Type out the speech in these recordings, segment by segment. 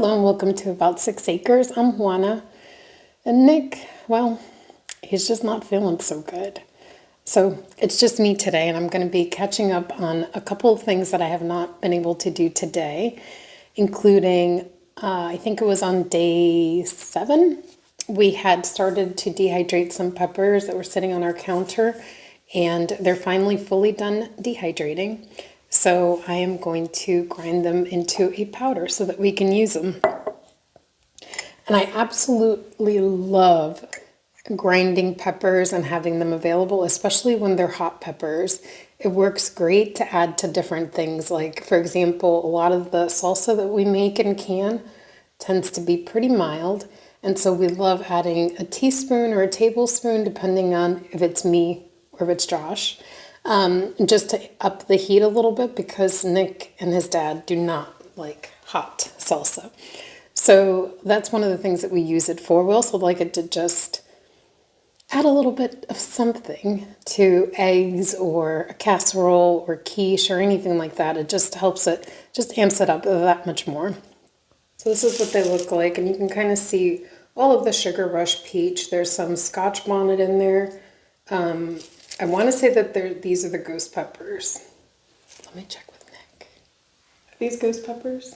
Hello and welcome to About 6 Acres. I'm Juana. And Nick, well, he's just not feeling so good. So it's just me today, and I'm going to be catching up on a couple of things that I have not been able to do today, including, I think it was on day 7, we had started to dehydrate some peppers that were sitting on our counter, and they're finally fully done dehydrating. So I am going to grind them into a powder so that we can use them. And I absolutely love grinding peppers and having them available, especially when they're hot peppers. It works great to add to different things. Like, for example, a lot of the salsa that we make in can tends to be pretty mild. And so we love adding a teaspoon or a tablespoon, depending on if it's me or if it's Josh. Just to up the heat a little bit, because Nick and his dad do not like hot salsa. So that's one of the things that we use it for. We also like it to just add a little bit of something to eggs or a casserole or quiche or anything like that. It just helps it, just amps it up that much more. So this is what they look like, and you can kind of see all of the Sugar Rush peach. There's some Scotch bonnet in there. I want to say that these are the ghost peppers. Let me check with Nick. Are these ghost peppers?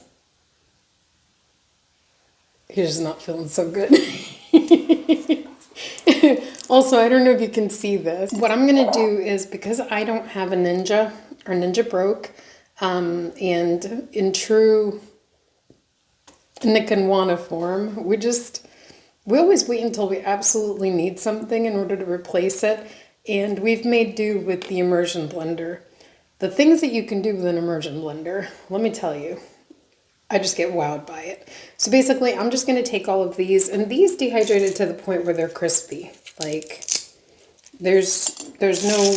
He's just not feeling so good. Also, I don't know if you can see this. What I'm going to do is, because I don't have a Ninja, or Ninja broke, and in true Nick and Juana form, we always wait until we absolutely need something in order to replace it. And we've made do with the immersion blender. The things that you can do with an immersion blender, let me tell you, I just get wowed by it. So basically, I'm just going to take all of these, and these dehydrated to the point where they're crispy. Like, there's no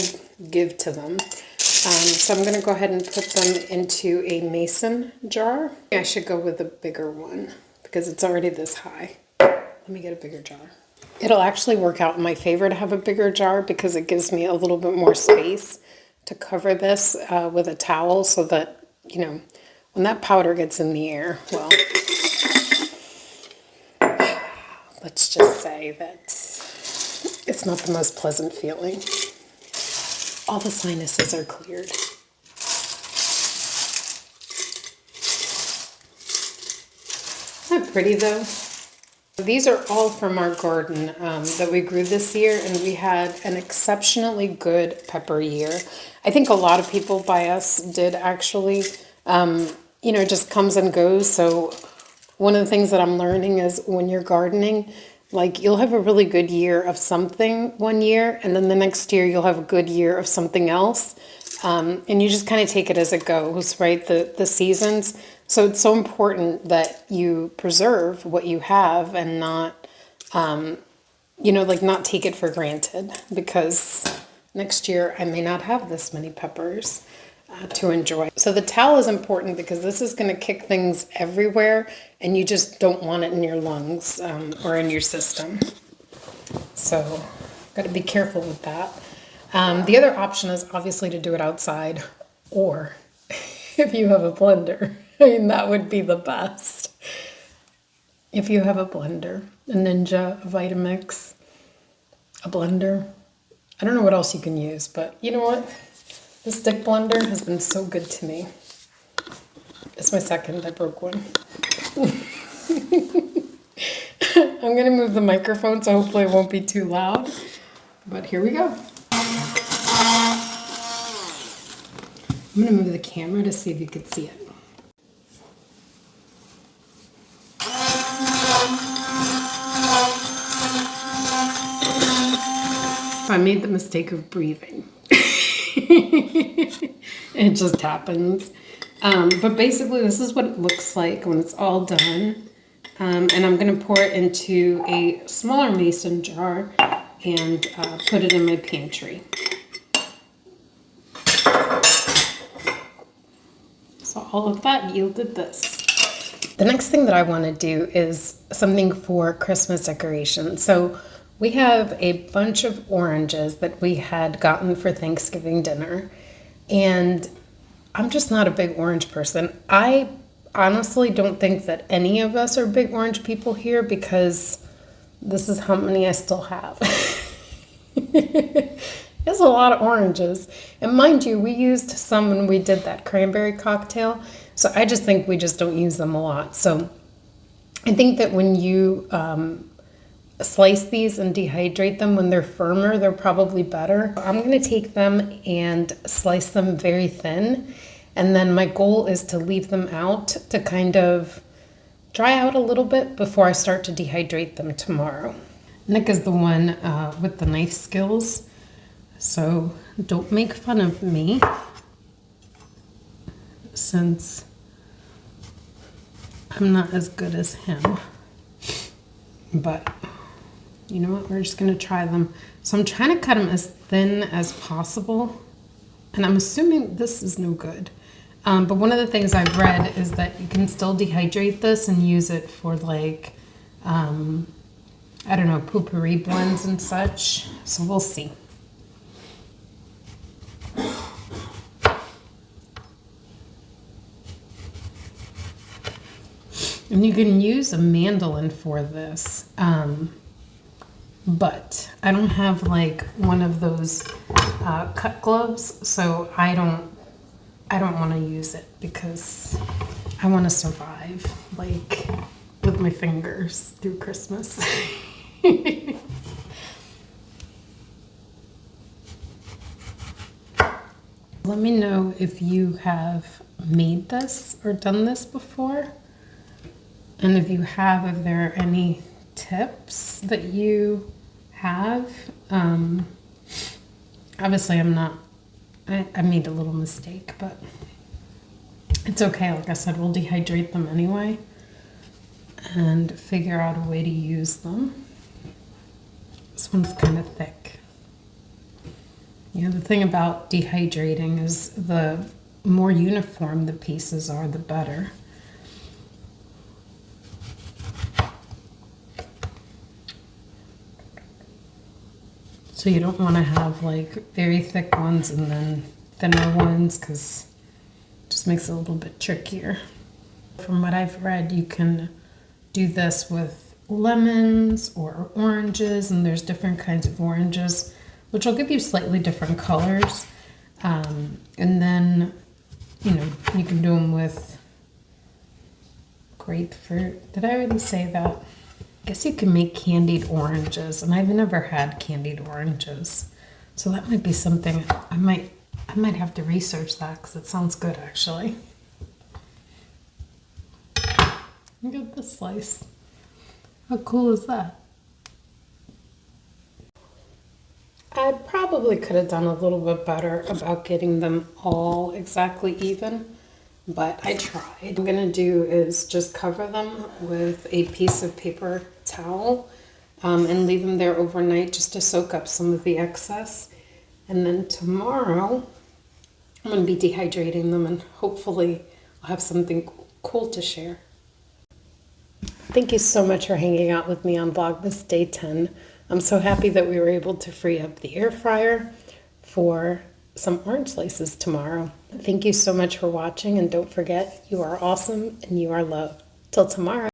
give to them. So I'm going to go ahead and put them into a mason jar. I should go with a bigger one because it's already this high. Let me get a bigger jar. It'll actually work out in my favor to have a bigger jar because it gives me a little bit more space to cover this with a towel, so that, you know, when that powder gets in the air, well, let's just say that it's not the most pleasant feeling. All the sinuses are cleared. Isn't that pretty though? These are all from our garden that we grew this year, and we had an exceptionally good pepper year. I think a lot of people by us did actually. You know, it just comes and goes. So one of the things that I'm learning is when you're gardening, like, you'll have a really good year of something one year, and then the next year you'll have a good year of something else. And you just kind of take it as it goes, right? The seasons. So it's so important that you preserve what you have and not, you know, like, not take it for granted, because next year I may not have this many peppers to enjoy. So the towel is important because this is going to kick things everywhere, and you just don't want it in your lungs or in your system. So got to be careful with that. The other option is obviously to do it outside, or if you have a blender. I mean, that would be the best. If you have a blender, a Ninja, a Vitamix, a blender. I don't know what else you can use, but you know what? This stick blender has been so good to me. It's my second. I broke one. I'm going to move the microphone, so hopefully it won't be too loud. But here we go. I'm going to move the camera to see if you can see it. I made the mistake of breathing. It just happens. But basically, this is what it looks like when it's all done. And I'm going to pour it into a smaller mason jar and put it in my pantry. So all of that yielded this. The next thing that I want to do is something for Christmas decoration. So we have a bunch of oranges that we had gotten for Thanksgiving dinner, and I'm just not a big orange person. I honestly don't think that any of us are big orange people here because this is how many I still have. It's a lot of oranges. And mind you, we used some when we did that cranberry cocktail. So I just think we just don't use them a lot. So I think that when you slice these and dehydrate them, when they're firmer, they're probably better. I'm going to take them and slice them very thin. And then my goal is to leave them out to kind of dry out a little bit before I start to dehydrate them tomorrow. Nick is the one with the knife skills, so don't make fun of me since I'm not as good as him. But you know what, we're just gonna try them. So I'm trying to cut them as thin as possible, and I'm assuming this is no good. But one of the things I've read is that you can still dehydrate this and use it for like, I don't know, potpourri blends and such. So we'll see. And you can use a mandolin for this, but I don't have like one of those cut gloves, so I don't want to use it because I want to survive like with my fingers through Christmas. Let me know if you have made this or done this before. And if you have, if there are any tips that you have. Obviously I made a little mistake, but it's okay. Like I said, we'll dehydrate them anyway and figure out a way to use them. This one's kind of thick. You know, the thing about dehydrating is the more uniform the pieces are, the better. So you don't want to have like very thick ones and then thinner ones because it just makes it a little bit trickier. From what I've read, you can do this with lemons or oranges, and there's different kinds of oranges, which will give you slightly different colors. And then, you know, you can do them with grapefruit. Did I already say that? I guess you can make candied oranges, and I've never had candied oranges. So that might be something I might have to research that because it sounds good actually. Look at this slice. How cool is that? I probably could have done a little bit better about getting them all exactly even, but I tried. What I'm gonna do is just cover them with a piece of paper towel and leave them there overnight just to soak up some of the excess. And then tomorrow I'm gonna be dehydrating them and hopefully I'll have something cool to share. Thank you so much for hanging out with me on Vlogmas Day 10. I'm so happy that we were able to free up the air fryer for some orange slices tomorrow. Thank you so much for watching, and don't forget, you are awesome and you are loved. Till tomorrow.